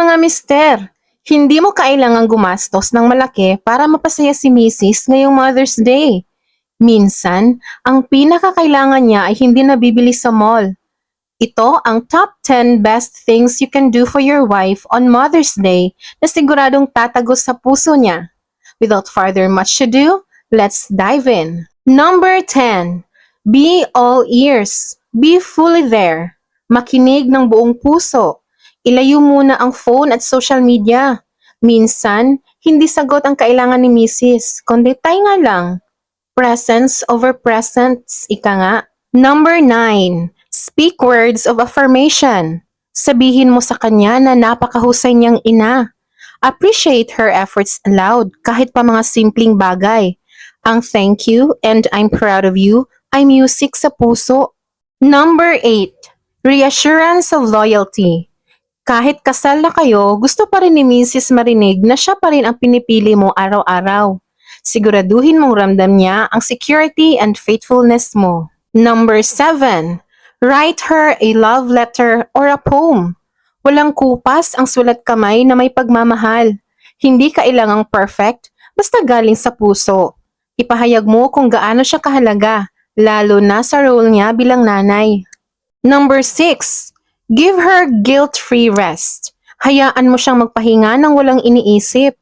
Mga mister, hindi mo kailangang gumastos ng malaki para mapasaya si Mrs. ngayong Mother's Day. Minsan, ang pinakakailangan niya ay hindi nabibili sa mall. Ito ang top 10 best things you can do for your wife on Mother's Day na siguradong tatagos sa puso niya. Without further much ado, let's dive in. Number 10. Be all ears. Be fully there. Makinig ng buong puso. Ilayo muna ang phone at social media. Minsan, hindi sagot ang kailangan ni Mrs., kundi tayo lang. Presence over presents, ika nga. Number 9. Speak words of affirmation. Sabihin mo sa kanya na napakahusay niyang ina. Appreciate her efforts aloud kahit pa mga simpleng bagay. Ang thank you and I'm proud of you ay music sa puso. Number 8. Reassurance of loyalty. Kahit kasal na kayo, gusto pa rin ni Mrs. marinig na siya pa rin ang pinipili mo araw-araw. Siguraduhin mong ramdam niya ang security and faithfulness mo. Number 7. Write her a love letter or a poem. Walang kupas ang sulat kamay na may pagmamahal. Hindi kailangang perfect, basta galing sa puso. Ipahayag mo kung gaano siya kahalaga, lalo na sa role niya bilang nanay. Number 6. Give her guilt-free rest. Hayaan mo siyang magpahinga nang walang iniisip.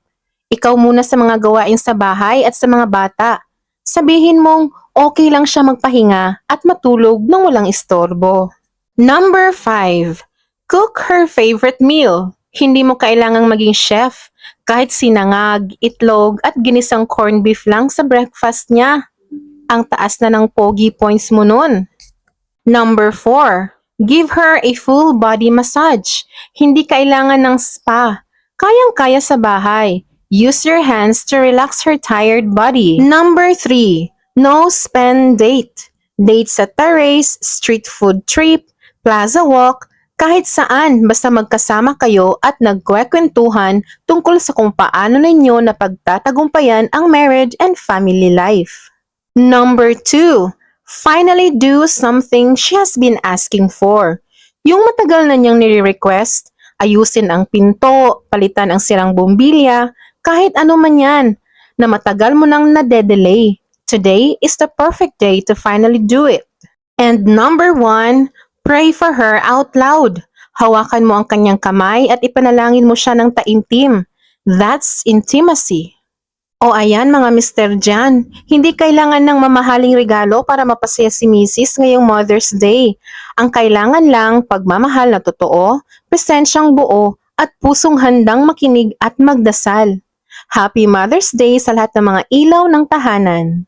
Ikaw muna sa mga gawain sa bahay at sa mga bata. Sabihin mong okay lang siya magpahinga at matulog nang walang istorbo. Number 5. Cook her favorite meal. Hindi mo kailangang maging chef. Kahit sinangag, itlog at ginisang corned beef lang sa breakfast niya. Ang taas na ng pogi points mo nun. Number 4. Give her a full body massage. Hindi kailangan ng spa. Kayang-kaya sa bahay. Use your hands to relax her tired body. Number 3. No spend date. Date sa terrace, street food trip, plaza walk, kahit saan basta magkasama kayo at nagkwekwentuhan tungkol sa kung paano ninyo napagtatagumpayan ang marriage and family life. Number 2. Finally do something she has been asking for. Yung matagal na niyang nire-request, ayusin ang pinto, palitan ang sirang bumbilya, kahit ano man yan, na matagal mo nang nade-delay. Today is the perfect day to finally do it. And number 1, pray for her out loud. Hawakan mo ang kanyang kamay at ipanalangin mo siya ng taimtim. That's intimacy. O ayan mga mister dyan, hindi kailangan ng mamahaling regalo para mapasaya si Mrs. ngayong Mother's Day. Ang kailangan lang pagmamahal na totoo, presensyang buo, at pusong handang makinig at magdasal. Happy Mother's Day sa lahat ng mga ilaw ng tahanan.